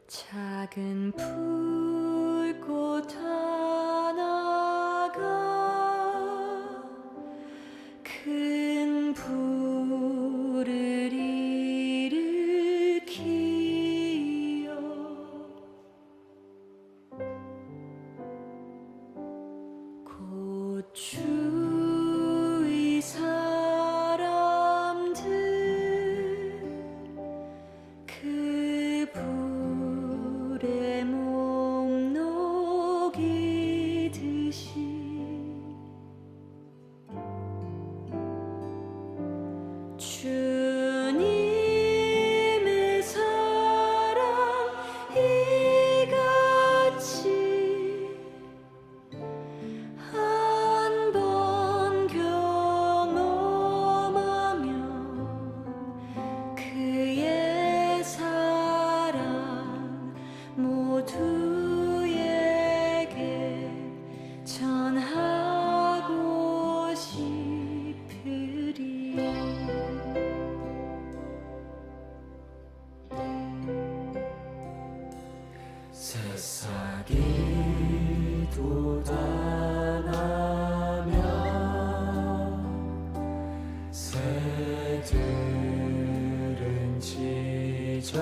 작은 불꽃 하나가 큰 불을 일으키어 곧 주위 사람들 그 불에 몸 녹이듯이 주님의 사랑 이같이 한 번 경험하면 그의 사랑 모두에게 전하고 싶으리. 새싹이 돋아나면 새들은 지저귀고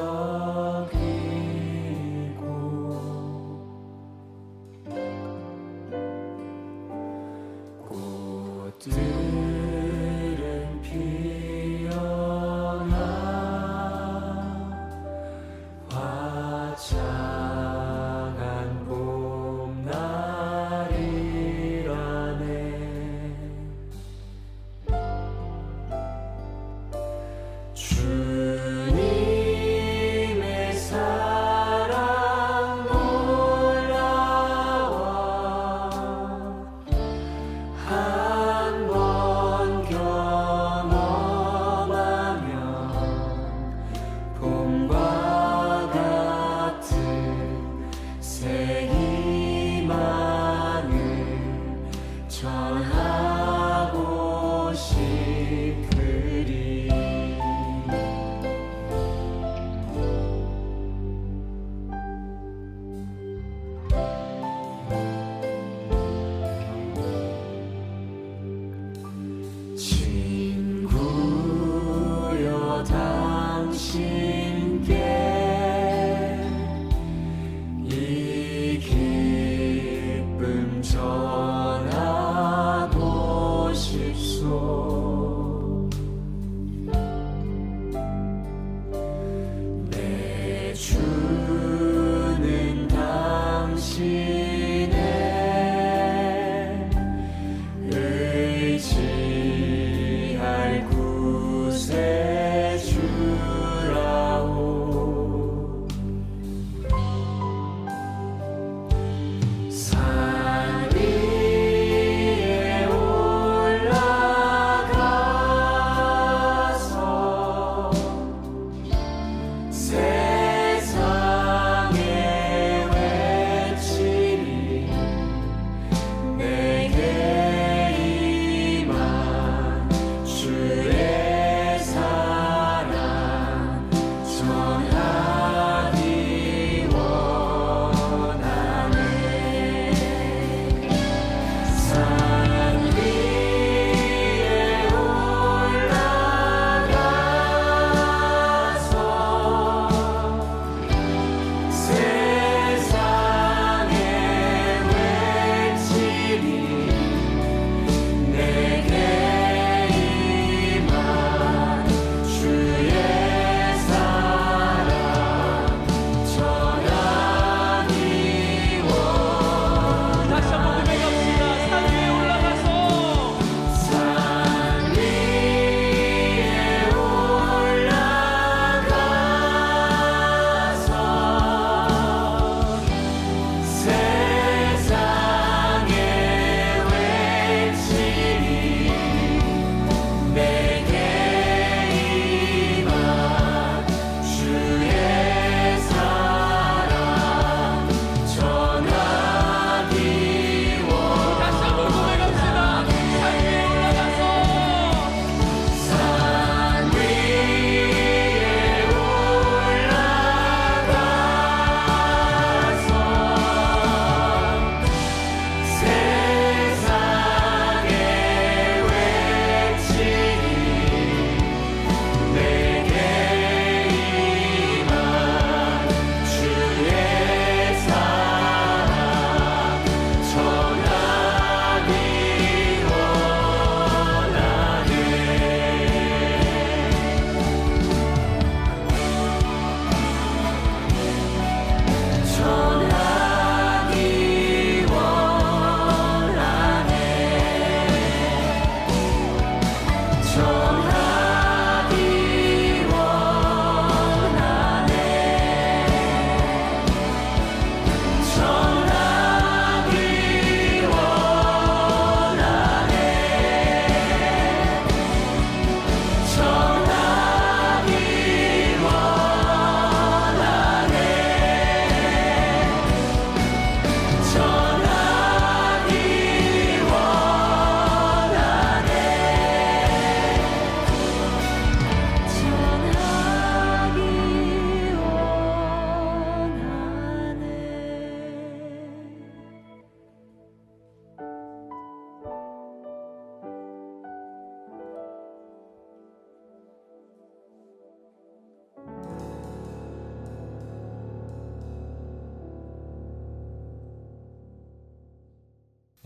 꽃들은 피어나 화창한 봄날이라네. 주님의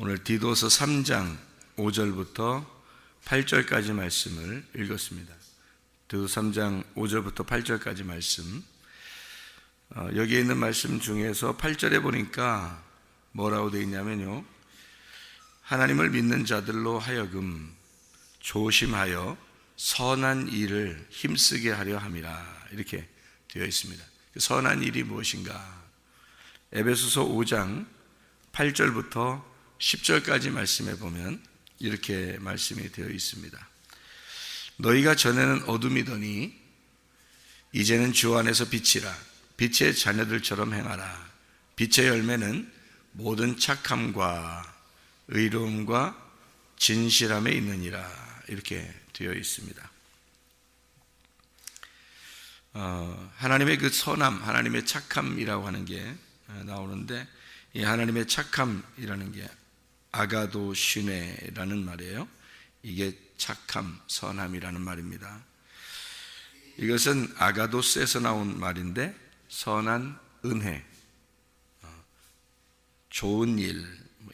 오늘 디도서 3장 5절부터 8절까지 말씀을 읽었습니다. 디도서 3장 5절부터 8절까지 말씀, 여기에 있는 말씀 중에서 8절에 보니까 뭐라고 되어 있냐면요, 하나님을 믿는 자들로 하여금 조심하여 선한 일을 힘쓰게 하려 함이라, 이렇게 되어 있습니다. 선한 일이 무엇인가? 에베소서 5장 8절부터 10절까지 말씀에 보면 이렇게 말씀이 되어 있습니다. 너희가 전에는 어둠이더니 이제는 주 안에서 빛이라. 빛의 자녀들처럼 행하라. 빛의 열매는 모든 착함과 의로움과 진실함에 있느니라, 이렇게 되어 있습니다. 하나님의 그 선함, 하나님의 착함이라고 하는 게 나오는데, 이 하나님의 착함이라는 게 아가도시네라는 말이에요. 이게 착함, 선함이라는 말입니다. 이것은 아가도스에서 나온 말인데, 선한 은혜, 좋은 일,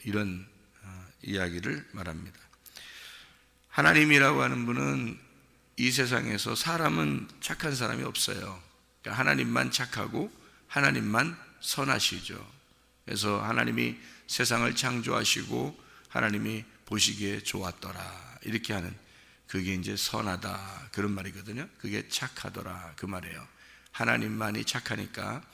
이런 이야기를 말합니다. 하나님이라고 하는 분은 이 세상에서 사람은 착한 사람이 없어요. 그러니까 하나님만 착하고 하나님만 선하시죠. 그래서 하나님이 세상을 창조하시고 하나님이 보시기에 좋았더라, 이렇게 하는, 그게 이제 선하다, 그런 말이거든요. 그게 착하더라, 그 말이에요. 하나님만이 착하니까,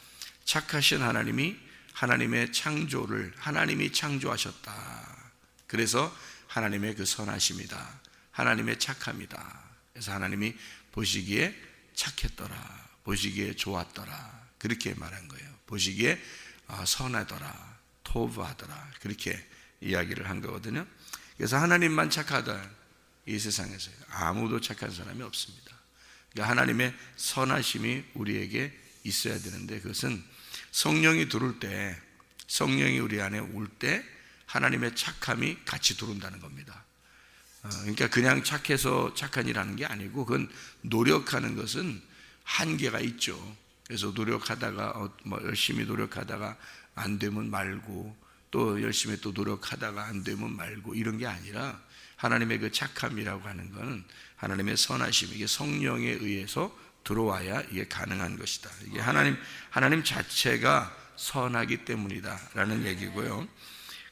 착하신 하나님이 하나님의 창조를 하나님이 창조하셨다. 그래서 하나님의 그 선하심이다, 하나님의 착함이다. 그래서 하나님이 보시기에 착했더라, 보시기에 좋았더라, 그렇게 말한 거예요. 보시기에 선하더라, 토브하더라, 그렇게 이야기를 한 거거든요. 그래서 하나님만 착하다, 이 세상에서 아무도 착한 사람이 없습니다. 그러니까 하나님의 선하심이 우리에게 있어야 되는데, 그것은 성령이 들어올 때, 성령이 우리 안에 올 때 하나님의 착함이 같이 들어온다는 겁니다. 그러니까 그냥 착해서 착한 일 하는 게 아니고, 그건 노력하는 것은 한계가 있죠. 그래서 노력하다가 열심히 노력하다가 안 되면 말고, 또 열심히 또 노력하다가 안 되면 말고, 이런 게 아니라 하나님의 그 착함이라고 하는 것은 하나님의 선하심, 이게 성령에 의해서 들어와야 이게 가능한 것이다. 이게 하나님 자체가 선하기 때문이다라는 얘기고요.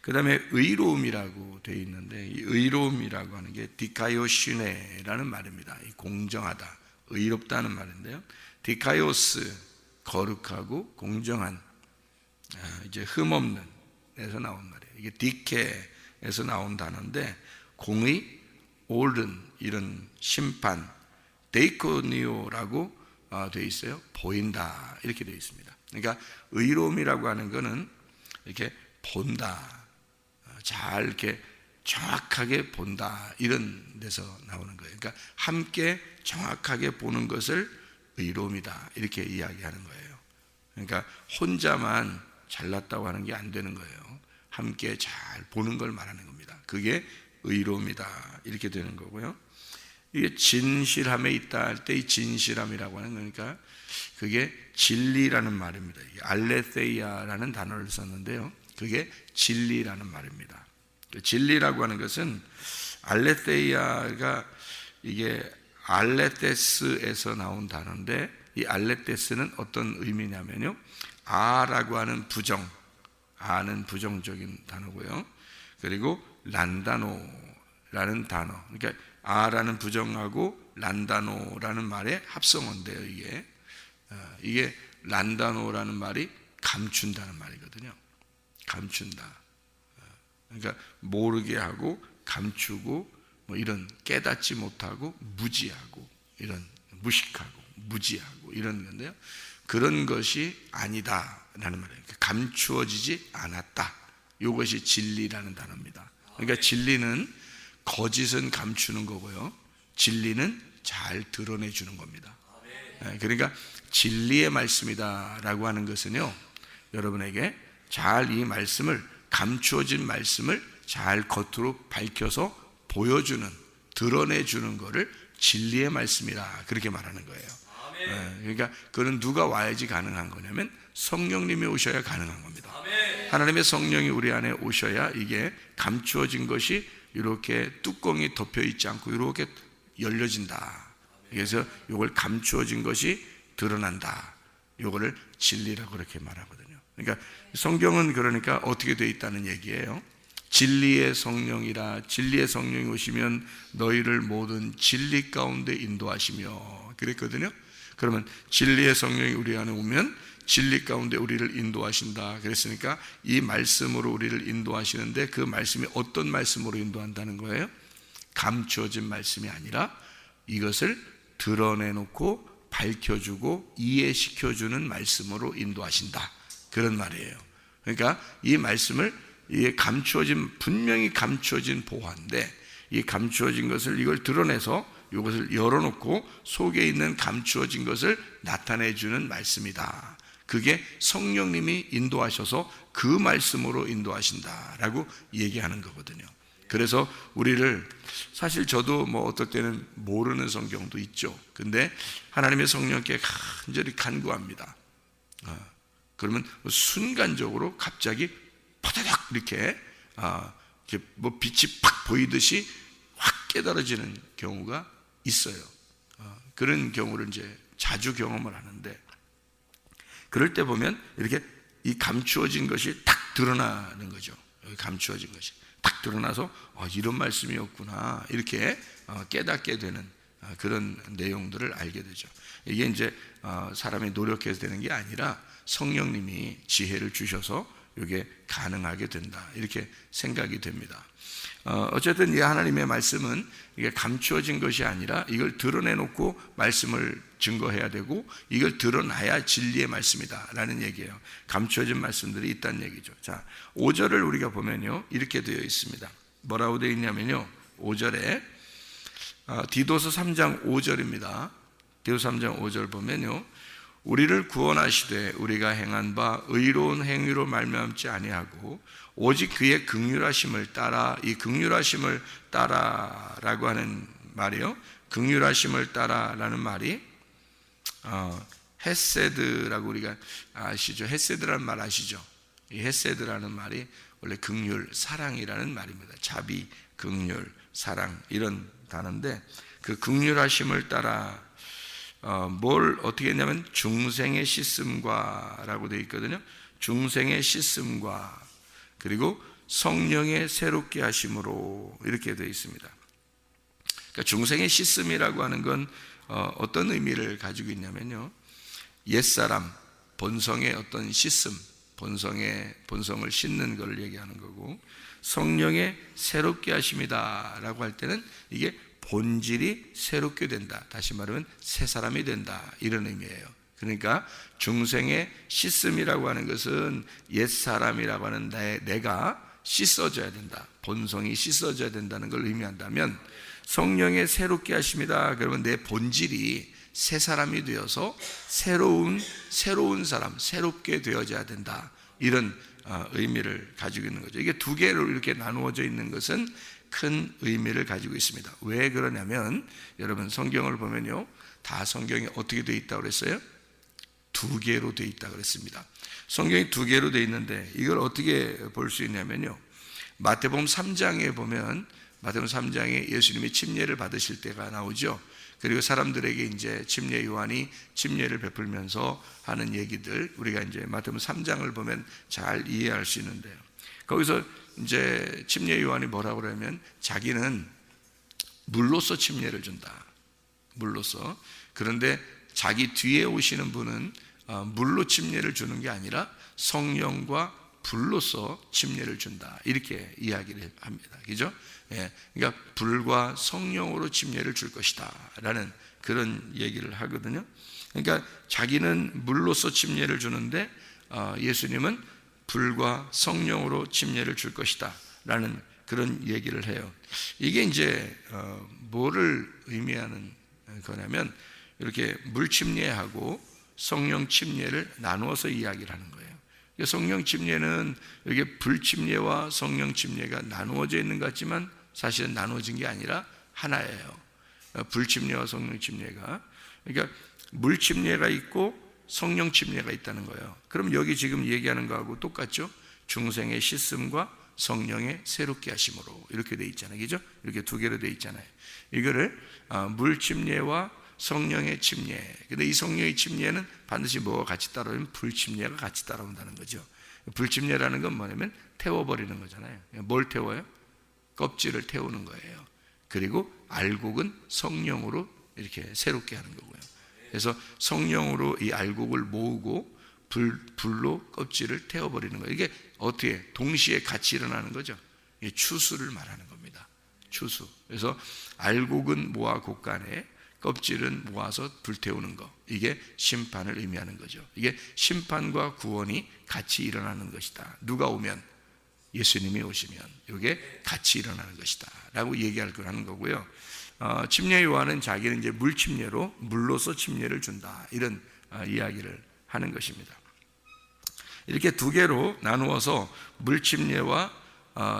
그 다음에 의로움이라고 되어 있는데, 이 의로움이라고 하는 게 디카요시네라는 말입니다. 공정하다, 의롭다는 말인데요. 디카요스, 거룩하고 공정한, 이제 흠없는 에서 나온 말이에요. 이게 디케에서 나온 단어인데, 공의, 옳은, 이런 심판, 데이코니오라고 되어 있어요. 보인다, 이렇게 되어 있습니다. 그러니까 의로움이라고 하는 것은 이렇게 본다, 잘 이렇게 정확하게 본다, 이런 데서 나오는 거예요. 그러니까 함께 정확하게 보는 것을 의로움이다, 이렇게 이야기하는 거예요. 그러니까 혼자만 잘났다고 하는 게 안 되는 거예요. 함께 잘 보는 걸 말하는 겁니다. 그게 의로움이다, 이렇게 되는 거고요. 이게 진실함에 있다 할 때, 이 진실함이라고 하는 거니까 그게 진리라는 말입니다. 알레테이아라는 단어를 썼는데요, 그게 진리라는 말입니다. 진리라고 하는 것은, 알레테이아가 이게 알레테스에서 나온 단어인데, 이 알레테스는 어떤 의미냐면요, 아라고 하는 부정, 아는 부정적인 단어고요. 그리고 란다노라는 단어, 그러니까 아라는 부정하고 란다노라는 말의 합성어인데요. 이게 란다노라는 말이 감춘다는 말이거든요. 감춘다. 그러니까 모르게 하고 감추고, 이런 깨닫지 못하고 무지하고, 이런 무식하고 무지하고 이런 건데요. 그런 것이 아니다라는 말이에요. 감추어지지 않았다. 이것이 진리라는 단어입니다. 그러니까 진리는 거짓은 감추는 거고요, 진리는 잘 드러내주는 겁니다. 그러니까 진리의 말씀이다라고 하는 것은요, 여러분에게 잘 이 말씀을, 감추어진 말씀을 잘 겉으로 밝혀서 보여주는, 드러내주는 것을 진리의 말씀이라, 그렇게 말하는 거예요. 그러니까 그는 누가 와야지 가능한 거냐면 성령님이 오셔야 가능한 겁니다. 하나님의 성령이 우리 안에 오셔야 이게 감추어진 것이 이렇게 뚜껑이 덮여 있지 않고 이렇게 열려진다. 그래서 이걸 감추어진 것이 드러난다. 이거를 진리라고 그렇게 말하거든요. 그러니까 성경은 그러니까 어떻게 되어 있다는 얘기예요. 진리의 성령이라, 진리의 성령이 오시면 너희를 모든 진리 가운데 인도하시며 그랬거든요. 그러면 진리의 성령이 우리 안에 오면 진리 가운데 우리를 인도하신다 그랬으니까 이 말씀으로 우리를 인도하시는데 그 말씀이 어떤 말씀으로 인도한다는 거예요? 감추어진 말씀이 아니라 이것을 드러내놓고 밝혀주고 이해시켜주는 말씀으로 인도하신다, 그런 말이에요. 그러니까 이 말씀을, 이게 감추어진, 분명히 감추어진 보화인데 이 감추어진 것을 이걸 드러내서 이것을 열어놓고 속에 있는 감추어진 것을 나타내주는 말씀이다. 그게 성령님이 인도하셔서 그 말씀으로 인도하신다라고 얘기하는 거거든요. 그래서 우리를, 사실 저도 뭐 어떨 때는 모르는 성경도 있죠. 근데 하나님의 성령께 간절히 간구합니다. 그러면 순간적으로 갑자기 파다닥 이렇게 뭐 빛이 팍 보이듯이 확 깨달아지는 경우가 있어요. 그런 경우를 이제 자주 경험을 하는데, 그럴 때 보면 이렇게 이 감추어진 것이 딱 드러나는 거죠. 여기 감추어진 것이 딱 드러나서 이런 말씀이었구나 이렇게 깨닫게 되는 그런 내용들을 알게 되죠. 이게 이제 사람이 노력해서 되는 게 아니라 성령님이 지혜를 주셔서 이게 가능하게 된다, 이렇게 생각이 됩니다. 어쨌든 이 하나님의 말씀은 이게 감추어진 것이 아니라 이걸 드러내놓고 말씀을 증거해야 되고 이걸 드러나야 진리의 말씀이다 라는 얘기예요. 감추어진 말씀들이 있다는 얘기죠. 자, 5절을 우리가 보면요 이렇게 되어 있습니다. 뭐라고 되어 있냐면요, 5절에 디도서 3장 5절입니다. 디도서 3장 5절 보면요, 우리를 구원하시되 우리가 행한 바 의로운 행위로 말미암지 아니하고 오직 그의 긍휼하심을 따라, 이 긍휼하심을 따라라고 하는 말이요, 긍휼하심을 따라라는 말이 헤세드라고 우리가 아시죠? 헤세드라는 말 아시죠? 이 헤세드라는 말이 원래 긍휼, 사랑이라는 말입니다. 자비, 긍휼, 사랑 이런 단어인데, 그 긍휼하심을 따라 뭘 어떻게 했냐면 중생의 씻음과 라고 되어 있거든요. 중생의 씻음과 그리고 성령의 새롭게 하심으로 이렇게 되어 있습니다. 그러니까 중생의 씻음이라고 하는 건 어떤 의미를 가지고 있냐면요, 옛사람 본성의 어떤 씻음, 본성을 씻는 걸 얘기하는 거고, 성령의 새롭게 하심이다 라고 할 때는 이게 본질이 새롭게 된다, 다시 말하면 새 사람이 된다, 이런 의미예요. 그러니까 중생의 씻음이라고 하는 것은 옛사람이라고 하는 내가 씻어져야 된다, 본성이 씻어져야 된다는 걸 의미한다면, 성령의 새롭게 하심이다 그러면 내 본질이 새 사람이 되어서 새로운 사람, 새롭게 되어져야 된다, 이런 의미를 가지고 있는 거죠. 이게 두 개로 이렇게 나누어져 있는 것은 큰 의미를 가지고 있습니다. 왜 그러냐면, 여러분 성경을 보면요, 다 성경이 어떻게 되어 있다고 그랬어요? 두 개로 되어 있다고 그랬습니다. 성경이 두 개로 되어 있는데 이걸 어떻게 볼 수 있냐면요, 마태복음 3장에 보면, 마태복음 3장에 예수님이 침례를 받으실 때가 나오죠. 그리고 사람들에게 이제 침례 요한이 침례를 베풀면서 하는 얘기들, 우리가 이제 마태복음 3장을 보면 잘 이해할 수 있는데요, 거기서 이제 침례 요한이 뭐라고 그러면 자기는 물로서 침례를 준다, 물로서. 그런데 자기 뒤에 오시는 분은 물로 침례를 주는 게 아니라 성령과 불로서 침례를 준다, 이렇게 이야기를 합니다. 그죠? 예, 그러니까 불과 성령으로 침례를 줄 것이다 라는 그런 얘기를 하거든요. 그러니까 자기는 물로서 침례를 주는데 예수님은 불과 성령으로 침례를 줄 것이다 라는 그런 얘기를 해요. 이게 이제 뭐를 의미하는 거냐면, 이렇게 물 침례하고 성령 침례를 나누어서 이야기를 하는 거예요. 성령 침례는 이게 불 침례와 성령 침례가 나누어져 있는 것 같지만 사실은 나누어진 게 아니라 하나예요. 불 침례와 성령 침례가. 그러니까 물 침례가 있고 성령 침례가 있다는 거예요. 그럼 여기 지금 얘기하는 거하고 똑같죠? 중생의 씻음과 성령의 새롭게 하심으로 이렇게 돼 있잖아요. 그죠? 이렇게 두 개로 돼 있잖아요. 이거를 물 침례와 성령의 침례. 근데 이 성령의 침례는 반드시 뭐가 같이 따라오면 불 침례가 같이 따라온다는 거죠. 불 침례라는 건 뭐냐면 태워버리는 거잖아요. 뭘 태워요? 껍질을 태우는 거예요. 그리고 알곡은 성령으로 이렇게 새롭게 하는 거고요. 그래서 성령으로 이 알곡을 모으고 불로 껍질을 태워버리는 거예요. 이게 어떻게 동시에 같이 일어나는 거죠? 이게 추수를 말하는 겁니다. 추수. 그래서 알곡은 모아 곳간에 껍질은 모아서 불태우는 거. 이게 심판을 의미하는 거죠. 이게 심판과 구원이 같이 일어나는 것이다. 누가 오면? 예수님이 오시면 이게 같이 일어나는 것이다 라고 얘기할 거라는 거고요. 침례 요한은 자기는 이제 물 침례로 물로서 침례를 준다 이런 이야기를 하는 것입니다. 이렇게 두 개로 나누어서 물 침례와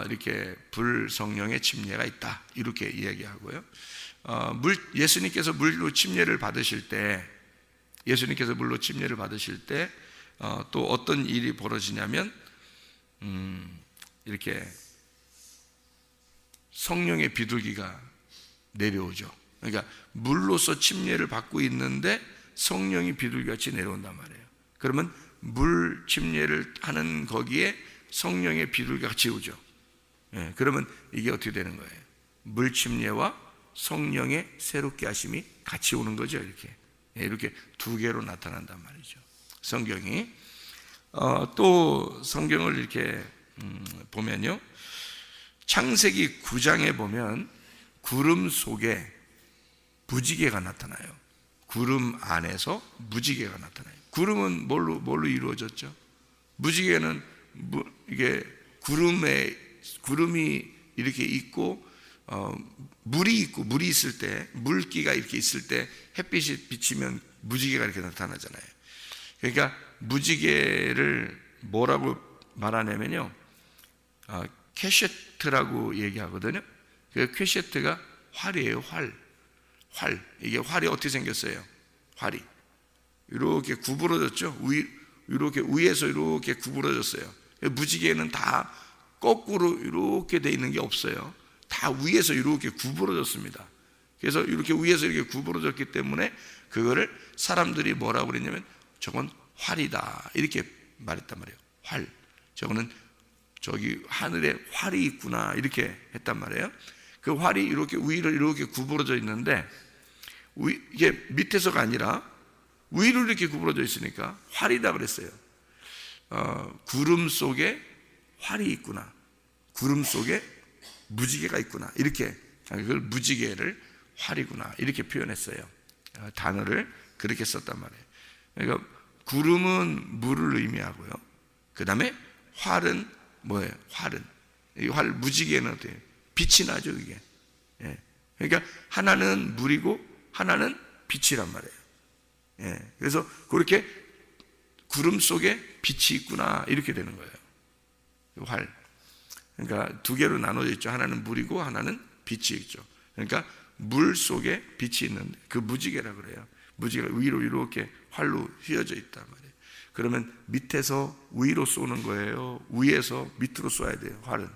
이렇게 불 성령의 침례가 있다 이렇게 이야기하고요. 예수님께서 물로 침례를 받으실 때 또 어떤 일이 벌어지냐면 이렇게 성령의 비둘기가 내려오죠. 그러니까 물로서 침례를 받고 있는데 성령이 비둘기같이 내려온단 말이에요. 그러면 물 침례를 하는 거기에 성령의 비둘기같이 오죠. 그러면 이게 어떻게 되는 거예요? 물 침례와 성령의 새롭게 하심이 같이 오는 거죠. 이렇게 두 개로 나타난단 말이죠. 성경이 또 성경을 이렇게 보면요, 창세기 9장에 보면 구름 속에 무지개가 나타나요. 구름 안에서 무지개가 나타나요. 구름은 뭘로 이루어졌죠? 무지개는 이게 구름이 이렇게 있고 물이 있을 때, 물기가 이렇게 있을 때 햇빛이 비치면 무지개가 이렇게 나타나잖아요. 그러니까 무지개를 뭐라고 말하냐면요, 캐셰트라고 얘기하거든요. 그 캐셰트가 활이에요. 활. 이게 활이 어떻게 생겼어요? 활이 이렇게 구부러졌죠. 이렇게 위에서 이렇게 구부러졌어요. 무지개는 다 거꾸로 이렇게 돼 있는 게 없어요. 다 위에서 이렇게 구부러졌습니다. 그래서 이렇게 위에서 이렇게 구부러졌기 때문에 그거를 사람들이 뭐라고 그랬냐면 저건 활이다 이렇게 말했단 말이에요. 활. 저거는 저기 하늘에 활이 있구나 이렇게 했단 말이에요. 그 활이 이렇게 위로 이렇게 구부러져 있는데 이게 밑에서가 아니라 위로 이렇게 구부러져 있으니까 활이다 그랬어요. 구름 속에 활이 있구나, 구름 속에 무지개가 있구나 이렇게, 그걸 무지개를 활이구나 이렇게 표현했어요. 단어를 그렇게 썼단 말이에요. 그러니까 구름은 물을 의미하고요. 그 다음에 활은 뭐예요? 이 활 무지개는 어때요? 빛이 나죠 이게. 그러니까 하나는 물이고 하나는 빛이란 말이에요. 그래서 그렇게 구름 속에 빛이 있구나 이렇게 되는 거예요. 활. 그러니까 두 개로 나눠져 있죠. 하나는 물이고 하나는 빛이 있죠. 그러니까 물 속에 빛이 있는데 그 무지개라 그래요. 무지개가 위로 이렇게 활로 휘어져 있단 말이에요. 그러면 밑에서 위로 쏘는 거예요? 위에서 밑으로 쏘야 돼요? 활은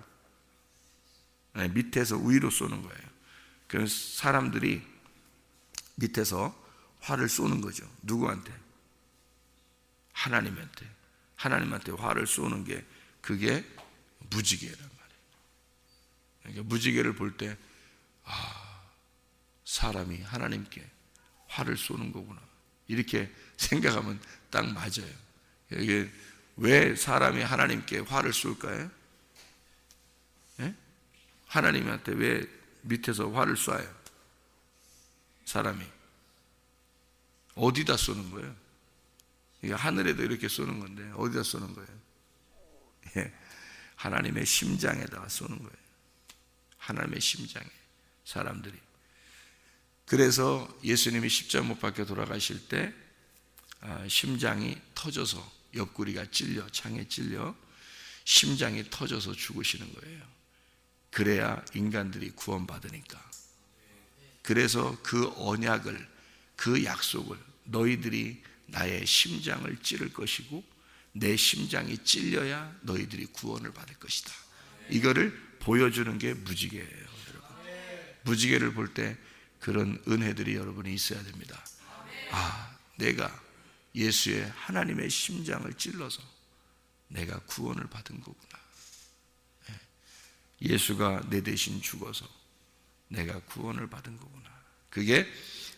밑에서 위로 쏘는 거예요. 그래서 사람들이 밑에서 활을 쏘는 거죠. 누구한테? 하나님한테 활을 쏘는 게 그게 무지개란 말이에요. 그러니까 무지개를 볼 때 사람이 하나님께 활을 쏘는 거구나 이렇게 생각하면 딱 맞아요. 이게 왜 사람이 하나님께 활을 쏠까요? 하나님한테 왜 밑에서 활을 쏴요? 사람이 어디다 쏘는 거예요? 이게 하늘에도 이렇게 쏘는 건데 어디다 쏘는 거예요? 하나님의 심장에다가 쏘는 거예요. 하나님의 심장에 사람들이. 그래서 예수님이 십자가 못 박혀 돌아가실 때 심장이 터져서 옆구리가 찔려, 창에 찔려 심장이 터져서 죽으시는 거예요. 그래야 인간들이 구원받으니까. 그래서 그 언약을, 그 약속을 너희들이 나의 심장을 찌를 것이고 내 심장이 찔려야 너희들이 구원을 받을 것이다. 이거를 보여주는 게 무지개예요, 여러분. 무지개를 볼 때 그런 은혜들이 여러분이 있어야 됩니다. 내가 예수의 하나님의 심장을 찔러서 내가 구원을 받은 거구나. 예수가 내 대신 죽어서 내가 구원을 받은 거구나. 그게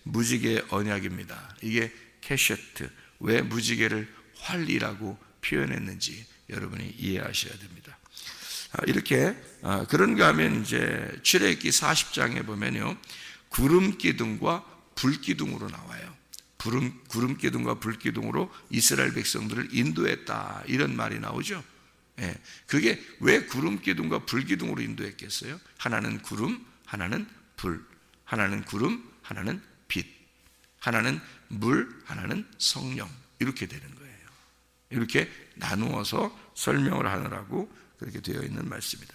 무지개의 언약입니다. 이게 캐셔트, 왜 무지개를 활이라고 표현했는지 여러분이 이해하셔야 됩니다. 이렇게 그런가 하면 이제 출애굽기 40장에 보면요, 구름기둥과 불기둥으로 나와요. 구름기둥과 불기둥으로 이스라엘 백성들을 인도했다, 이런 말이 나오죠. 그게 왜 구름기둥과 불기둥으로 인도했겠어요? 하나는 구름, 하나는 불, 하나는 구름, 하나는 빛, 하나는 물, 하나는 성령, 이렇게 되는 거예요. 이렇게 나누어서 설명을 하느라고 그렇게 되어 있는 말씀입니다.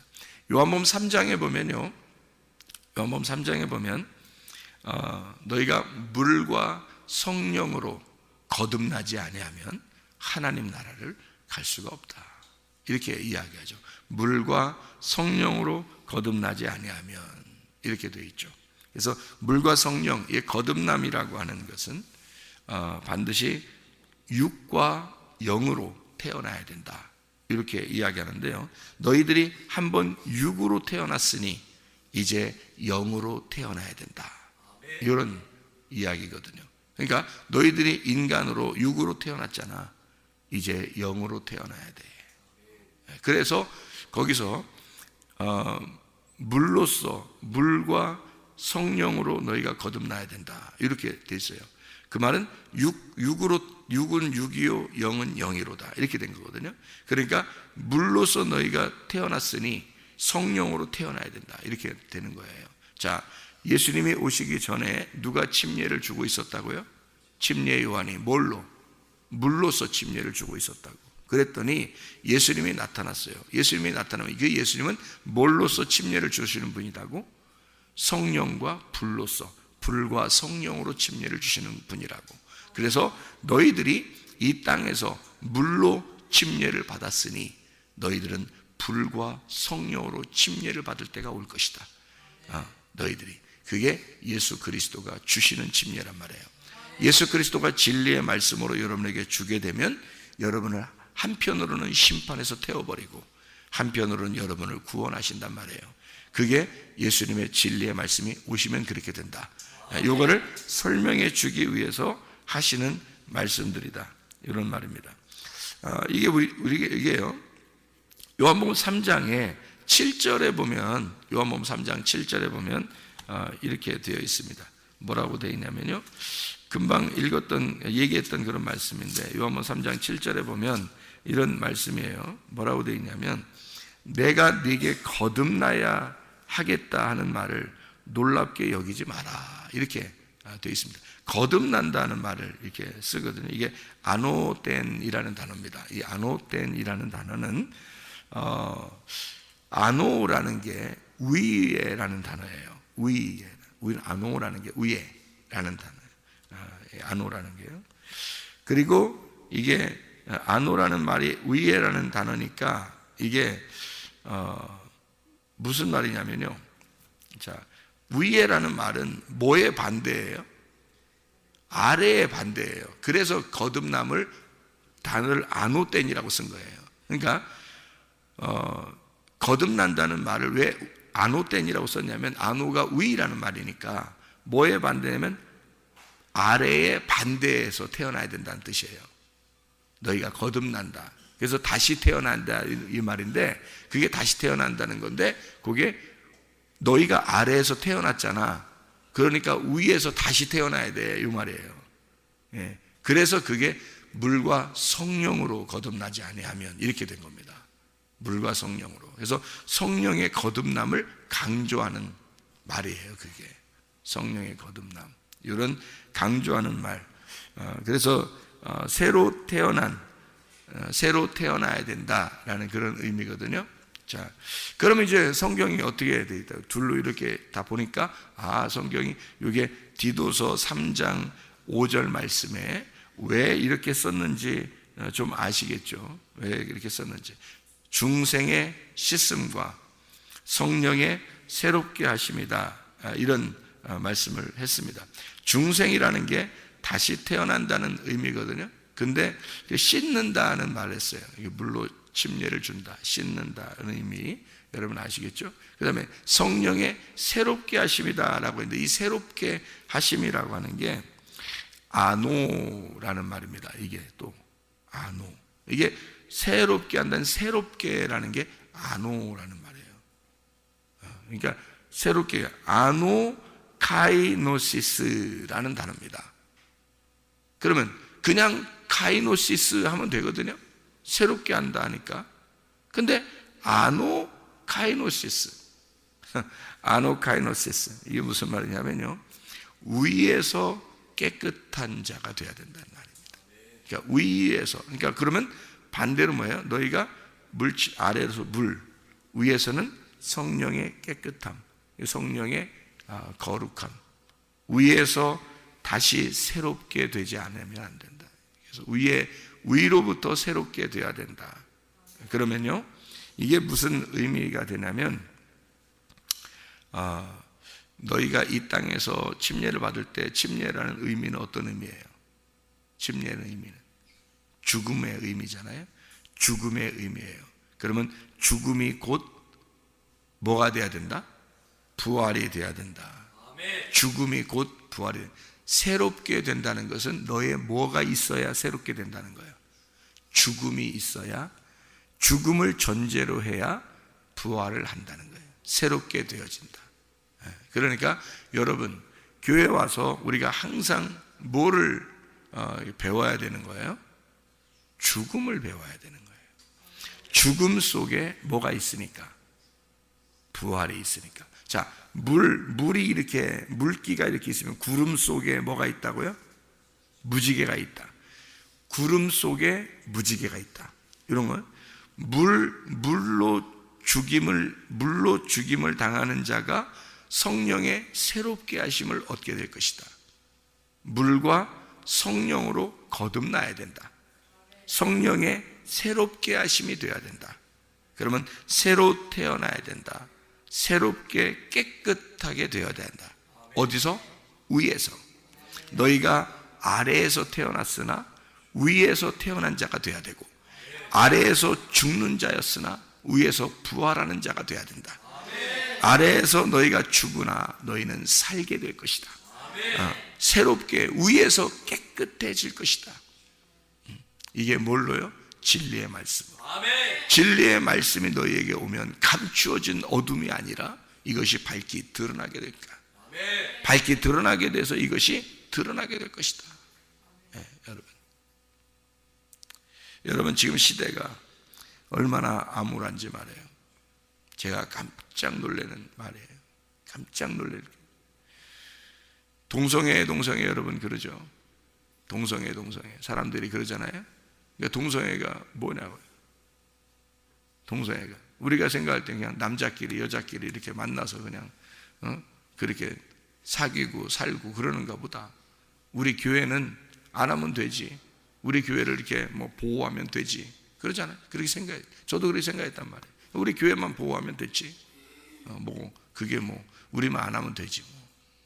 요한복음 3장에 보면요, 요한복음 3장에 보면 너희가 물과 성령으로 거듭나지 아니하면 하나님 나라를 갈 수가 없다, 이렇게 이야기하죠. 물과 성령으로 거듭나지 아니하면, 이렇게 되어 있죠. 그래서 물과 성령의 거듭남이라고 하는 것은 반드시 육과 영으로 태어나야 된다, 이렇게 이야기하는데요, 너희들이 한번 육으로 태어났으니 이제 영으로 태어나야 된다, 이런 이야기거든요. 그러니까 너희들이 인간으로 육으로 태어났잖아. 이제 영으로 태어나야 돼. 그래서 거기서 물로서, 물과 성령으로 너희가 거듭나야 된다, 이렇게 돼 있어요. 그 말은 육은 육이요 영은 영이로다, 이렇게 된 거거든요. 그러니까 물로서 너희가 태어났으니 성령으로 태어나야 된다, 이렇게 되는 거예요. 자, 예수님이 오시기 전에 누가 침례를 주고 있었다고요? 침례 요한이 뭘로? 물로서 침례를 주고 있었다고. 그랬더니 예수님이 나타났어요. 예수님이 나타나면 그 예수님은 뭘로서 침례를 주시는 분이라고? 성령과 불로서, 불과 성령으로 침례를 주시는 분이라고. 그래서 너희들이 이 땅에서 물로 침례를 받았으니 너희들은 불과 성령으로 침례를 받을 때가 올 것이다. 너희들이, 그게 예수 그리스도가 주시는 침례란 말이에요. 예수 그리스도가 진리의 말씀으로 여러분에게 주게 되면 여러분을 한편으로는 심판에서 태워버리고 한편으로는 여러분을 구원하신단 말이에요. 그게 예수님의 진리의 말씀이 오시면 그렇게 된다. 이거를 설명해 주기 위해서 하시는 말씀들이다, 이런 말입니다. 이게요, 요한복음 3장에 7절에 보면, 요한복음 3장 7절에 보면 이렇게 되어 있습니다. 뭐라고 되어 있냐면요, 금방 얘기했던 그런 말씀인데, 요한복음 3장 7절에 보면 이런 말씀이에요. 뭐라고 되어 있냐면, 내가 네게 거듭나야 하겠다 하는 말을 놀랍게 여기지 마라, 이렇게 되어 있습니다. 거듭난다는 말을 이렇게 쓰거든요. 이게 아노덴이라는 단어입니다. 이 아노덴이라는 단어는 아노라는 게 위에라는 단어예요. 위에, 아노라는 게 위에라는 단어예요. 아노라는 게요. 그리고 이게 아노라는 말이 위에라는 단어니까 이게 무슨 말이냐면요, 자, 위에라는 말은 뭐의 반대예요? 아래의 반대예요. 그래서 거듭남을 단어를 아노덴이라고 쓴 거예요. 그러니까 거듭난다는 말을 왜 아노덴이라고 썼냐면, 아노가 위라는 말이니까 뭐의 반대냐면 아래의 반대에서 태어나야 된다는 뜻이에요. 너희가 거듭난다, 그래서 다시 태어난다, 이 말인데, 그게 다시 태어난다는 건데, 그게 너희가 아래에서 태어났잖아. 그러니까 위에서 다시 태어나야 돼, 이 말이에요. 그래서 그게 물과 성령으로 거듭나지 아니하면, 이렇게 된 겁니다. 물과 성령으로. 그래서 성령의 거듭남을 강조하는 말이에요, 그게. 성령의 거듭남, 이런 강조하는 말. 그래서 새로 태어나야 된다라는 그런 의미거든요. 자, 그러면 이제 성경이 어떻게 되어 있다? 둘로 이렇게 다 보니까 성경이 이게 디도서 3장 5절 말씀에 왜 이렇게 썼는지 좀 아시겠죠? 왜 이렇게 썼는지. 중생의 씻음과 성령의 새롭게 하심이다, 이런 말씀을 했습니다. 중생이라는 게 다시 태어난다는 의미거든요. 근데 씻는다는 말을 했어요. 물로 침례를 준다, 씻는다는 의미, 여러분 아시겠죠? 그 다음에 성령의 새롭게 하심이다 라고 했는데, 이 새롭게 하심이라고 하는 게 아노라는 말입니다. 이게 또 아노, 이게 새롭게 한다는, 새롭게라는 게 아노라는 말이에요. 그러니까 새롭게, 아노 카이노시스라는 단어입니다. 그러면 그냥 카이노시스 하면 되거든요. 새롭게 한다 하니까. 근데 아노 카이노시스, 아노 카이노시스, 이게 무슨 말이냐면요, 위에서 깨끗한 자가 돼야 된다는 말입니다. 그러니까 위에서, 그러니까 그러면 반대로 뭐예요? 너희가 아래에서 물, 위에서는 성령의 깨끗함, 성령의 거룩함, 위에서 다시 새롭게 되지 않으면 안 된다. 그래서 위로부터 새롭게 돼야 된다. 그러면요, 이게 무슨 의미가 되냐면, 너희가 이 땅에서 침례를 받을 때, 침례라는 의미는 어떤 의미예요? 침례의 의미는 죽음의 의미잖아요. 죽음의 의미예요. 그러면 죽음이 곧 뭐가 돼야 된다? 부활이 돼야 된다. 죽음이 곧 부활이 된다. 새롭게 된다는 것은 너의 뭐가 있어야 새롭게 된다는 거예요. 죽음이 있어야, 죽음을 전제로 해야 부활을 한다는 거예요. 새롭게 되어진다. 그러니까 여러분, 교회 와서 우리가 항상 뭐를 배워야 되는 거예요? 죽음을 배워야 되는 거예요. 죽음 속에 뭐가 있으니까? 부활이 있으니까. 자, 물이 이렇게, 물기가 이렇게 있으면 구름 속에 뭐가 있다고요? 무지개가 있다. 구름 속에 무지개가 있다. 이런 건 물로 죽임을 당하는 자가 성령의 새롭게 하심을 얻게 될 것이다. 물과 성령으로 거듭나야 된다. 성령의 새롭게 하심이 되어야 된다. 그러면 새로 태어나야 된다. 새롭게 깨끗하게 되어야 된다. 어디서? 위에서. 너희가 아래에서 태어났으나 위에서 태어난 자가 되어야 되고, 아래에서 죽는 자였으나 위에서 부활하는 자가 되어야 된다. 아래에서 너희가 죽으나 너희는 살게 될 것이다. 새롭게 위에서 깨끗해질 것이다. 이게 뭘로요? 진리의 말씀. 진리의 말씀이 너희에게 오면 감추어진 어둠이 아니라 이것이 밝게 드러나게 될 거야. 밝게 드러나게 돼서 이것이 드러나게 될 것이다. 네, 여러분 지금 시대가 얼마나 암울한지 말이에요. 제가 깜짝 놀라는 말이에요. 깜짝 놀랄. 동성애 여러분 그러죠. 동성애 사람들이 그러잖아요. 그러니까 동성애가 뭐냐고요. 동성애가 우리가 생각할 때 그냥 남자끼리 여자끼리 이렇게 만나서 그냥 그렇게 사귀고 살고 그러는가 보다. 우리 교회는 안 하면 되지. 우리 교회를 이렇게 뭐 보호하면 되지. 그러잖아요. 그렇게 생각해. 저도 그렇게 생각했단 말이에요. 우리 교회만 보호하면 됐지. 뭐 그게 뭐 우리만 안 하면 되지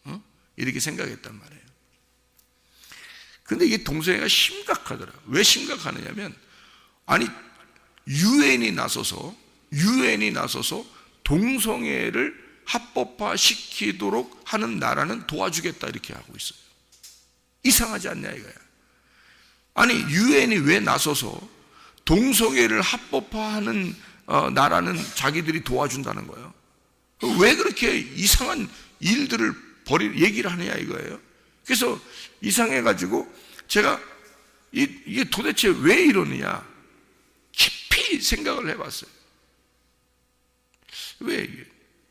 뭐. 이렇게 생각했단 말이에요. 근데 이게 동성애가 심각하더라고요. 왜 심각하느냐면, 아니 유엔이 나서서 동성애를 합법화 시키도록 하는 나라는 도와주겠다 이렇게 하고 있어요. 이상하지 않냐 이거야. 아니 유엔이 왜 나서서 동성애를 합법화하는 나라는 자기들이 도와준다는 거예요. 왜 그렇게 이상한 일들을 얘기를 하느냐 이거예요. 그래서 이상해가지고 제가 이게 도대체 왜 이러느냐 깊이 생각을 해봤어요. 왜 이게?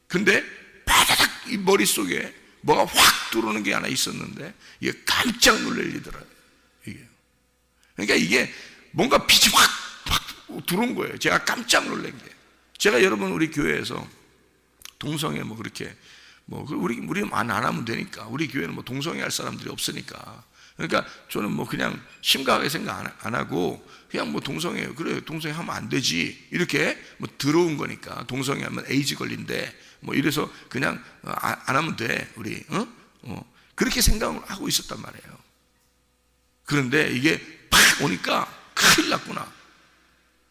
근데 바다닥 이 머릿속에 뭐가 확 들어오는 게 하나 있었는데 이게 깜짝 놀랄 일이더라고요. 이게. 그러니까 이게 뭔가 빛이 확 들어온 거예요. 제가 깜짝 놀란 게. 제가 여러분 우리 교회에서 동성애 뭐 그렇게 뭐 우리 안 하면 되니까, 우리 교회는 뭐 동성애 할 사람들이 없으니까 그러니까 저는 뭐 그냥 심각하게 생각 안 하고 그냥 뭐 동성애, 그래 동성애 하면 안 되지 이렇게 뭐 들어온 거니까, 동성애 하면 에이즈 걸린대 뭐 이래서 그냥 안 하면 돼 우리 그렇게 생각을 하고 있었단 말이에요. 그런데 이게 팍 오니까 큰일 났구나,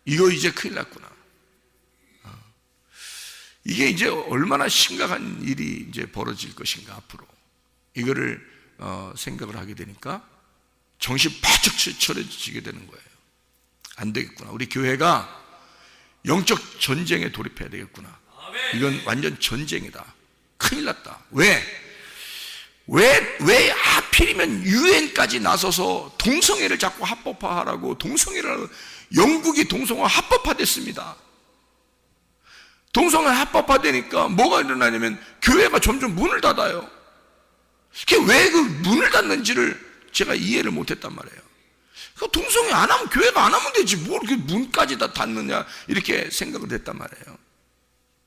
이거 이제 큰일 났구나. 이게 이제 얼마나 심각한 일이 이제 벌어질 것인가 앞으로, 이거를 생각을 하게 되니까 정신 바짝 차려지게 되는 거예요. 안 되겠구나, 우리 교회가 영적 전쟁에 돌입해야 되겠구나. 이건 완전 전쟁이다, 큰일 났다. 왜 하필이면 유엔까지 나서서 동성애를 자꾸 합법화하라고, 동성애를, 영국이 동성애 합법화됐습니다. 동성애 합법화되니까 뭐가 일어나냐면 교회가 점점 문을 닫아요. 왜 그 문을 닫는지를 제가 이해를 못했단 말이에요. 동성애 안 하면, 교회가 안 하면 되지 뭘 이렇게 문까지 다 닫느냐 이렇게 생각을 했단 말이에요.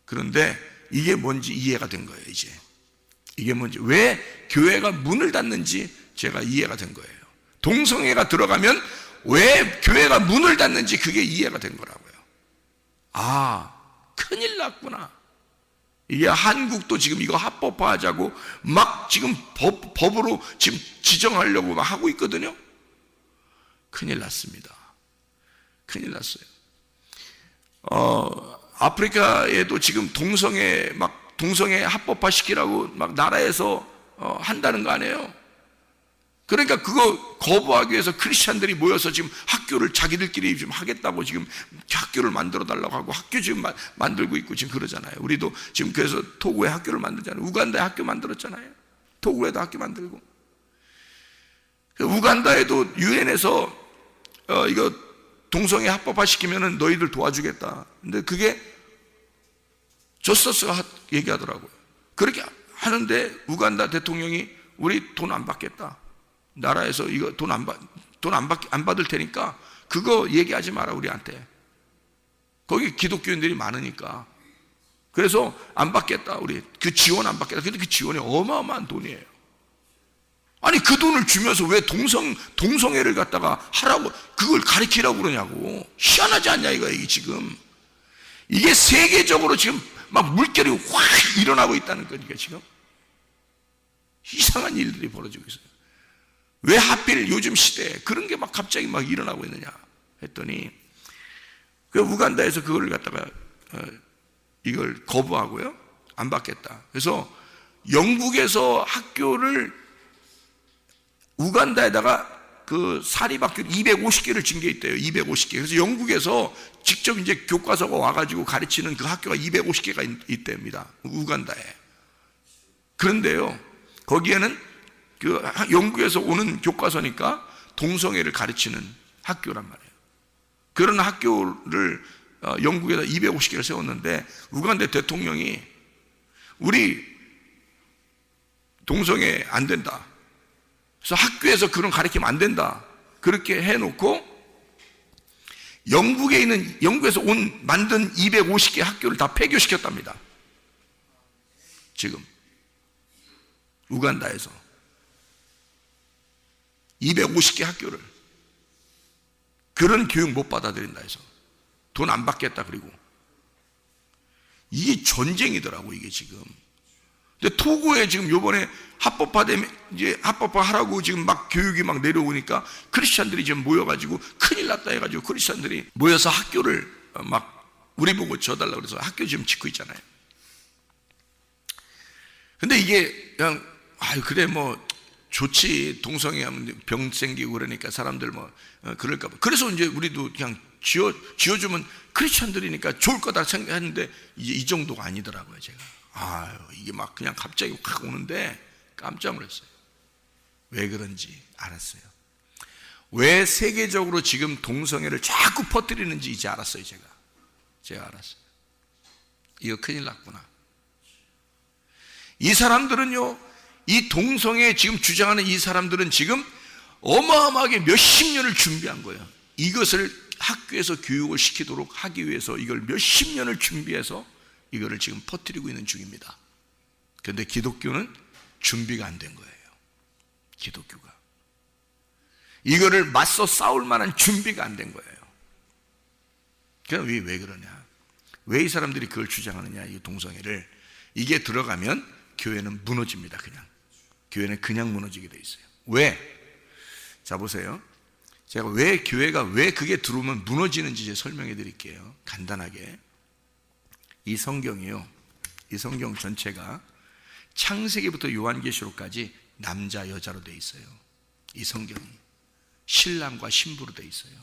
그런데 이게 뭔지 이해가 된 거예요. 이제 이게 뭔지, 왜 교회가 문을 닫는지 제가 이해가 된 거예요. 동성애가 들어가면 왜 교회가 문을 닫는지 그게 이해가 된 거라고요. 큰일 났구나. 이게 한국도 지금 이거 합법화하자고 막 지금 법으로 지금 지정하려고 막 하고 있거든요. 큰일 났습니다. 큰일 났어요. 아프리카에도 지금 동성애 합법화 시키라고 막 나라에서 한다는 거 아니에요. 그러니까 그거 거부하기 위해서 크리스찬들이 모여서 지금 학교를 자기들끼리 좀 하겠다고 지금 학교를 만들어 달라고 하고 학교 지금 만들고 있고 지금 그러잖아요. 우리도 지금 그래서 토고에 학교를 만들잖아요. 우간다에 학교 만들었잖아요. 토고에도 학교 만들고. 우간다에도 유엔에서 이거 동성애 합법화 시키면은 너희들 도와주겠다. 근데 그게 저스터스가 얘기하더라고요. 그렇게 하는데 우간다 대통령이 우리 돈 안 받겠다. 나라에서 이거 돈 안 받을 테니까 그거 얘기하지 마라 우리한테. 거기 기독교인들이 많으니까. 그래서 안 받겠다. 우리 그 지원 안 받겠다. 근데 그 지원이 어마어마한 돈이에요. 아니 그 돈을 주면서 왜 동성애를 갖다가 하라고, 그걸 가리키라고 그러냐고. 희한하지 않냐 이거. 이게 지금 이게 세계적으로 지금 막 물결이 확 일어나고 있다는 거니까 지금 이상한 일들이 벌어지고 있어요. 왜 하필 요즘 시대에 그런 게 막 갑자기 막 일어나고 있느냐 했더니, 그 우간다에서 그걸 갖다가 이걸 거부하고요, 안 받겠다. 그래서 영국에서 학교를 우간다에다가 그 사립학교를 250개를 징계했대요. 250개. 그래서 영국에서 직접 이제 교과서가 와가지고 가르치는 그 학교가 250개가 있답니다. 우간다에. 그런데요, 거기에는 그 영국에서 오는 교과서니까 동성애를 가르치는 학교란 말이에요. 그런 학교를 영국에다 250개를 세웠는데 우간다 대통령이 우리 동성애 안 된다. 그래서 학교에서 그런 가르치면 안 된다. 그렇게 해놓고 영국에서 만든 250개 학교를 다 폐교시켰답니다. 지금 우간다에서 250개 학교를 그런 교육 못 받아들인다 해서 돈 안 받겠다. 그리고 이게 전쟁이더라고 이게 지금. 근데 토고에 지금 요번에 이제 합법화하라고 지금 막 교육이 막 내려오니까 크리스찬들이 지금 모여가지고 큰일 났다 해가지고 크리스찬들이 모여서 학교를 막 우리 보고 져달라고 그래서 학교 지금 짓고 있잖아요. 근데 이게 그냥 그래 뭐 좋지, 동성애 하면 병 생기고 그러니까 사람들 뭐 그럴까 봐. 그래서 이제 우리도 그냥 지어주면 크리스찬들이니까 좋을 거다 생각했는데 이제 이 정도가 아니더라고요. 제가 이게 막 그냥 갑자기 확 오는데 깜짝 놀랐어요. 왜 그런지 알았어요. 왜 세계적으로 지금 동성애를 자꾸 퍼뜨리는지 이제 알았어요. 제가 알았어요. 이거 큰일 났구나. 이 사람들은요, 이 동성애 지금 주장하는 이 사람들은 지금 어마어마하게 몇십 년을 준비한 거예요. 이것을 학교에서 교육을 시키도록 하기 위해서 이걸 몇십 년을 준비해서 이거를 지금 퍼뜨리고 있는 중입니다. 그런데 기독교는 준비가 안 된 거예요. 기독교가. 이거를 맞서 싸울 만한 준비가 안 된 거예요. 그럼 왜 그러냐? 왜 이 사람들이 그걸 주장하느냐? 이 동성애를. 이게 들어가면 교회는 무너집니다. 교회는 그냥 무너지게 돼 있어요. 왜? 자, 보세요. 제가 교회가 왜 그게 들어오면 무너지는지 제가 설명해 드릴게요. 간단하게. 이 성경이요, 이 성경 전체가 창세기부터 요한계시록까지 남자 여자로 돼 있어요. 이 성경이 신랑과 신부로 돼 있어요.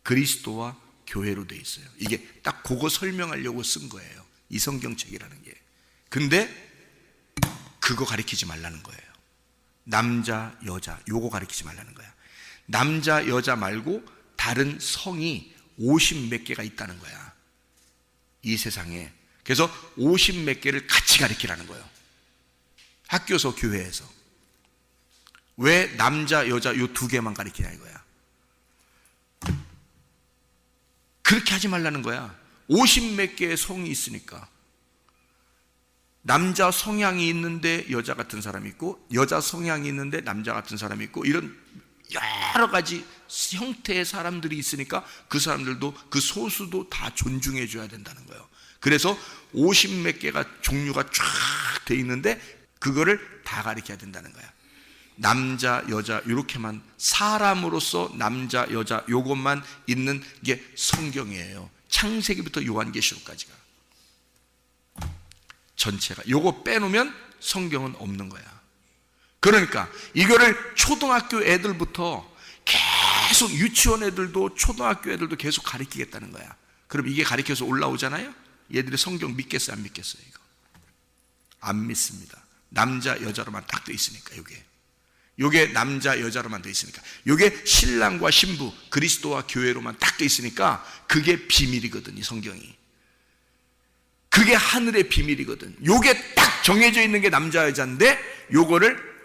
그리스도와 교회로 돼 있어요. 이게 딱 그거 설명하려고 쓴 거예요, 이 성경책이라는 게. 근데 그거 가리키지 말라는 거예요. 남자 여자 요거 가리키지 말라는 거야. 남자 여자 말고 다른 성이 50 몇 개가 있다는 거야, 이 세상에. 그래서 50 몇 개를 같이 가리키라는 거예요, 학교에서, 교회에서. 왜 남자 여자 요 두 개만 가리키냐 이거야. 그렇게 하지 말라는 거야. 50 몇 개의 성이 있으니까. 남자 성향이 있는데 여자 같은 사람이 있고, 여자 성향이 있는데 남자 같은 사람이 있고, 이런 여러 가지 형태의 사람들이 있으니까 그 사람들도, 그 소수도 다 존중해 줘야 된다는 거예요. 그래서 50 몇 개가 종류가 쫙 돼 있는데 그거를 다 가리켜야 된다는 거야. 남자 여자 이렇게만, 사람으로서 남자 여자 요것만 있는 게 성경이에요. 창세기부터 요한계시록까지가 전체가. 요거 빼놓으면 성경은 없는 거야. 그러니까 이거를 초등학교 애들부터 계속, 유치원 애들도 초등학교 애들도 계속 가르치겠다는 거야. 그럼 이게 가르쳐서 올라오잖아요. 얘들이 성경 믿겠어요, 안 믿겠어요? 이거 안 믿습니다. 남자 여자로만 딱 돼 있으니까. 요게 남자 여자로만 돼 있으니까, 요게 신랑과 신부 그리스도와 교회로만 딱 돼 있으니까 그게 비밀이거든, 이 성경이. 그게 하늘의 비밀이거든. 요게 딱 정해져 있는 게 남자 여자인데, 요거를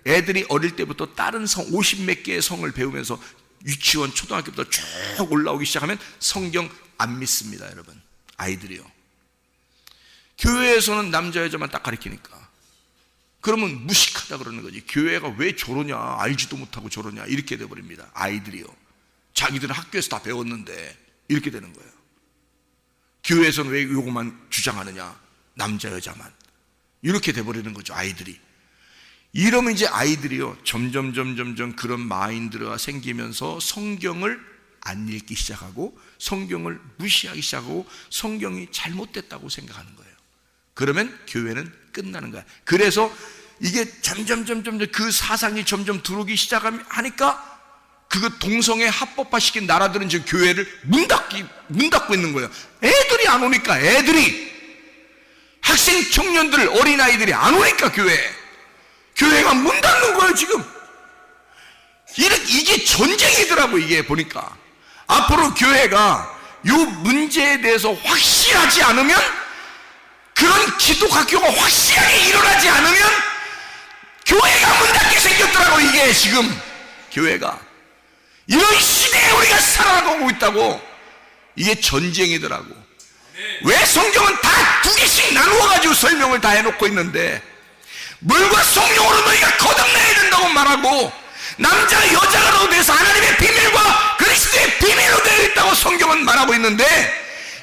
애들이 어릴 때부터 다른 성 50 몇 개의 성을 배우면서 유치원 초등학교부터 쭉 올라오기 시작하면 성경 안 믿습니다, 여러분. 아이들이요. 교회에서는 남자 여자만 딱 가르치니까. 그러면 무식하다 그러는 거지. 교회가 왜 저러냐, 알지도 못하고 저러냐, 이렇게 돼버립니다, 아이들이요. 자기들은 학교에서 다 배웠는데 이렇게 되는 거예요. 교회에서는 왜 요것만 주장하느냐, 남자 여자만, 이렇게 돼버리는 거죠, 아이들이. 이러면 이제 아이들이요, 점점 그런 마인드가 생기면서 성경을 안 읽기 시작하고, 성경을 무시하기 시작하고, 성경이 잘못됐다고 생각하는 거예요. 그러면 교회는 끝나는 거야. 그래서 이게 점점 그 사상이 점점 들어오기 시작하니까, 그거 동성애 합법화시킨 나라들은 지금 교회를 문 닫고 있는 거예요. 애들이 안 오니까. 애들이, 학생 청년들, 어린아이들이 안 오니까 교회가 문 닫는 거예요 지금. 이게 전쟁이더라고. 이게 보니까 앞으로 교회가 이 문제에 대해서 확실하지 않으면, 그런 기독학교가 확실하게 일어나지 않으면 교회가 문 닫게 생겼더라고. 이게 지금 교회가 이런 시대에 우리가 살아가고 있다고. 이게 전쟁이더라고. 왜 성경은 다 두 개씩 나누어가지고 설명을 다 해놓고 있는데, 물과 성령으로 너희가 거듭나야 된다고 말하고, 남자 여자로 돼서 하나님의 비밀과 그리스도의 비밀로 되어 있다고 성경은 말하고 있는데,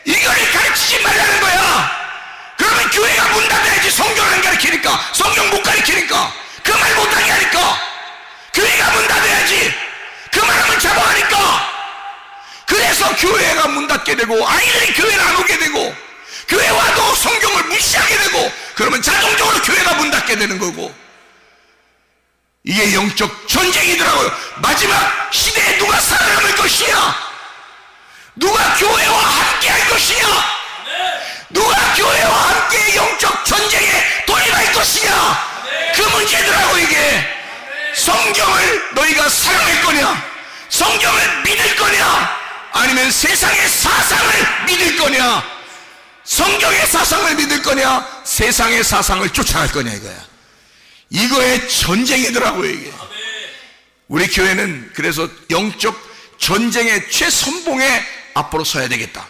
이걸 가르치지 말라는 거야. 그러면 교회가 문 닫아야지. 성경 안 가르치니까, 성경 못 가르치니까, 그 말 못하게 하니까 교회가 문 닫아야지. 그 말하면 잡아가니까. 그래서 교회가 문 닫게 되고, 아이들이 교회를 안 오게 되고, 교회 와도 성경을 무시하게 되고, 그러면 자동적으로 교회가 문 닫게 되는 거고. 이게 영적 전쟁이더라고요. 마지막 시대에 누가 살아남을 것이냐, 누가 교회와 함께 할 것이냐, 누가 교회와 함께 영적 전쟁에 돌입할 것이냐, 그 문제더라고. 이게 성경을 너희가 사랑할 거냐, 성경을 믿을 거냐, 아니면 세상의 사상을 믿을 거냐, 성경의 사상을 믿을 거냐, 세상의 사상을 쫓아갈 거냐, 이거야. 이거의 전쟁이더라고요, 이게. 우리 교회는 그래서 영적 전쟁의 최선봉에 앞으로 서야 되겠다.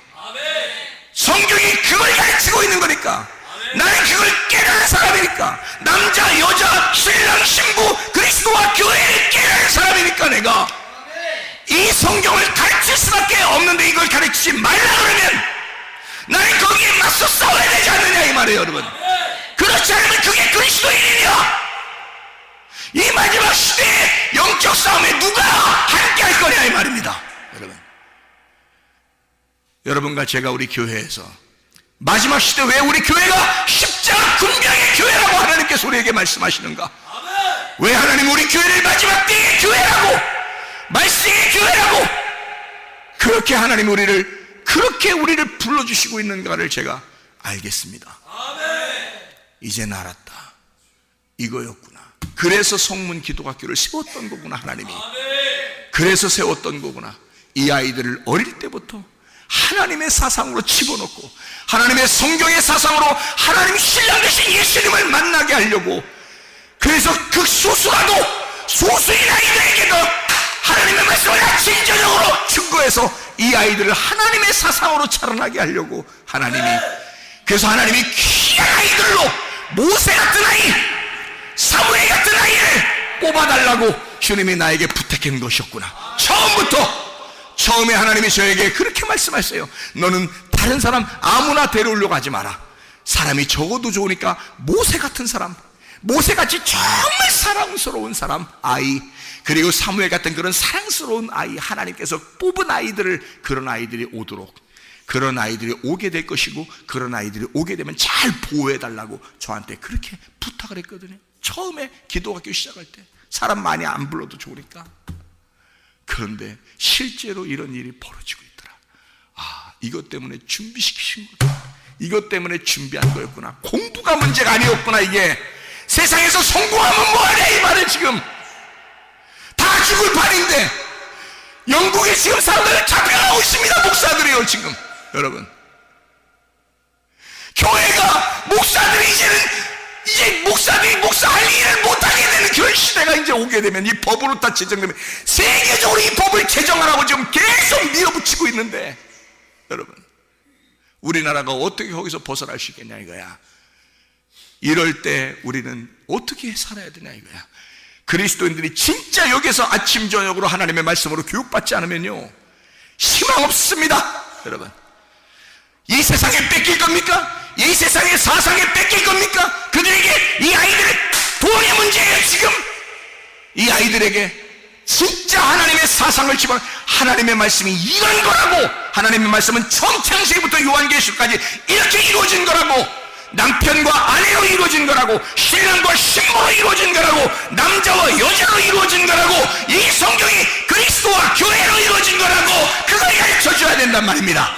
성경이 그걸 가르치고 있는 거니까. 나는 그걸 깨달은 사람이니까, 남자, 여자, 신랑, 신부, 그리스도와 교회를 깨달은 사람이니까 내가 이 성경을 가르칠 수밖에 없는데 이걸 가르치지 말라 그러면 나는 거기에 맞서 싸워야 되지 않느냐 이 말이에요 여러분. 그렇지 않으면 그게 그리스도인이냐? 이 마지막 시대의 영적 싸움에 누가 함께 할 거냐 이 말입니다. 여러분과 제가 우리 교회에서 마지막 시대 왜 우리 교회가 십자가 군병의 교회라고 하나님께서 우리에게 말씀하시는가? 왜 하나님 우리 교회를 마지막 때의 교회라고, 말씀의 교회라고 그렇게 하나님 우리를 불러주시고 있는가를 제가 알겠습니다. 이젠 알았다. 이거였구나. 그래서 성문 기도학교를 세웠던 거구나. 하나님이 그래서 세웠던 거구나. 이 아이들을 어릴 때부터 하나님의 사상으로 집어넣고 하나님의 성경의 사상으로 하나님 신랑 되신 예수님을 만나게 하려고, 그래서 극소수라도 소수인 아이들에게도 하나님의 말씀을 아침 저녁으로 증거해서 이 아이들을 하나님의 사상으로 자라나게 하려고 그래서 하나님이 귀한 아이들로 모세 같은 아이, 사무엘 같은 아이를 뽑아달라고 주님이 나에게 부탁한 것이었구나. 처음에 하나님이 저에게 그렇게 말씀하셨어요. 너는 다른 사람 아무나 데려오려고 하지 마라. 사람이 적어도 좋으니까 모세 같은 사람, 모세같이 정말 사랑스러운 사람, 아이, 그리고 사무엘 같은 그런 사랑스러운 아이, 하나님께서 뽑은 아이들을, 그런 아이들이 오도록, 그런 아이들이 오게 될 것이고 그런 아이들이 오게 되면 잘 보호해달라고 저한테 그렇게 부탁을 했거든요. 처음에 기도학교 시작할 때 사람 많이 안 불러도 좋으니까. 그런데 실제로 이런 일이 벌어지고 있더라. 이것 때문에 준비시키신 거구나. 이것 때문에 준비한 거였구나. 공부가 문제가 아니었구나. 이게 세상에서 성공하면 뭐하냐 이 말은. 지금 다 죽을 판인데 영국에 지금 사람들 잡혀가고 있습니다. 목사들이요 지금. 여러분, 교회가 목사들이 이제 목사들이 목사할 일을 못하게 되는 그런 시대가 이제 오게 되면, 이 법으로 다 제정되면 세계적으로 이 법을 제정하라고 지금 계속 밀어붙이고 있는데, 여러분, 우리나라가 어떻게 거기서 벗어날 수 있겠냐 이거야. 이럴 때 우리는 어떻게 살아야 되냐 이거야. 그리스도인들이 진짜 여기서 아침 저녁으로 하나님의 말씀으로 교육받지 않으면요 희망 없습니다. 여러분, 이 세상에 뺏길 겁니까? 이 세상의 사상에 뺏길 겁니까? 그들에게 이 아이들의 돈의 문제예요. 지금 이 아이들에게 진짜 하나님의 사상을 집어, 하나님의 말씀이 이런 거라고, 하나님의 말씀은 처음 창세기부터 요한계시록까지 이렇게 이루어진 거라고, 남편과 아내로 이루어진 거라고, 신랑과 신부로 이루어진 거라고, 남자와 여자로 이루어진 거라고, 이 성경이 그리스도와 교회로 이루어진 거라고, 그걸 가르쳐줘야 된단 말입니다.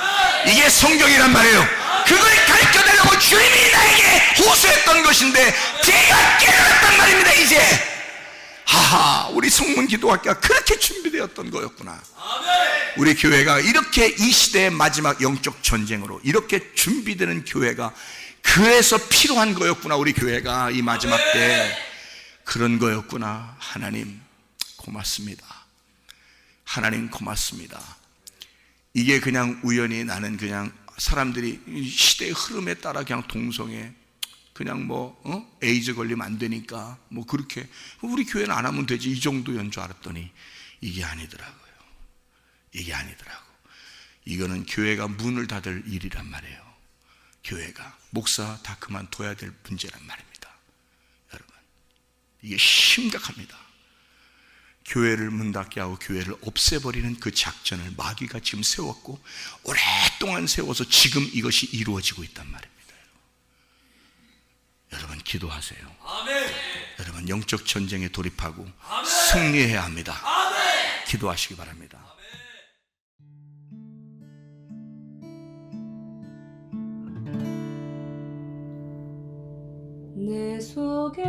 이게 성경이란 말이에요. 그걸 가르쳐달라고 주님이 나에게 호소했던 것인데 제가 깨달았단 말입니다. 이제 우리 성문 기도학교가 그렇게 준비되었던 거였구나. 우리 교회가 이렇게 이 시대의 마지막 영적 전쟁으로 이렇게 준비되는 교회가 그래서 필요한 거였구나. 우리 교회가 이 마지막 때 그런 거였구나. 하나님 고맙습니다. 하나님 고맙습니다. 이게 그냥 우연히, 나는 그냥 사람들이 시대의 흐름에 따라 그냥 동성애, 그냥 에이즈 걸리면 안 되니까 그렇게 우리 교회는 안 하면 되지 이 정도인 줄 알았더니 이게 아니더라고요. 이게 아니더라고. 이거는 교회가 문을 닫을 일이란 말이에요. 교회가 목사 다 그만둬야 될 문제란 말입니다. 여러분, 이게 심각합니다. 교회를 문 닫게 하고 교회를 없애버리는 그 작전을 마귀가 지금 세웠고 오랫동안 세워서 지금 이것이 이루어지고 있단 말입니다. 여러분 기도하세요. 아멘. 여러분 영적 전쟁에 돌입하고 아멘. 승리해야 합니다. 아멘. 기도하시기 바랍니다. 내 속에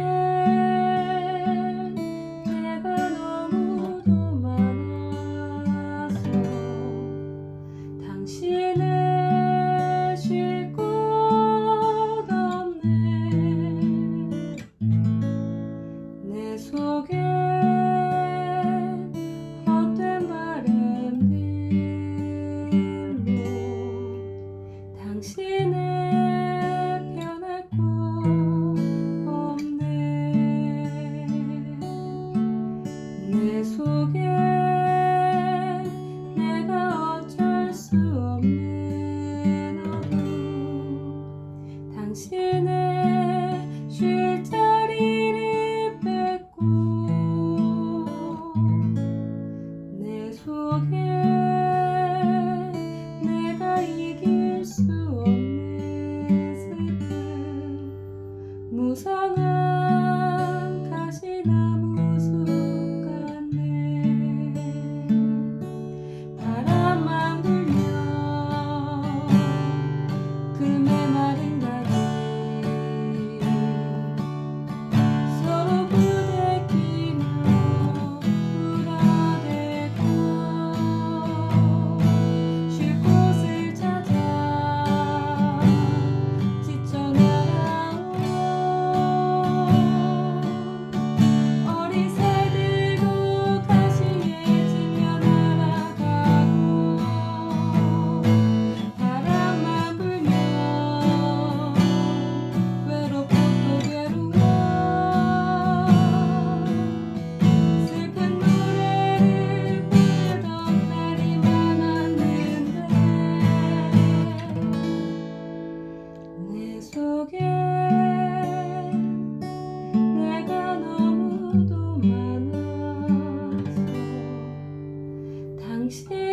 당신의 편했고 속에 내가 너무도 많아서 당신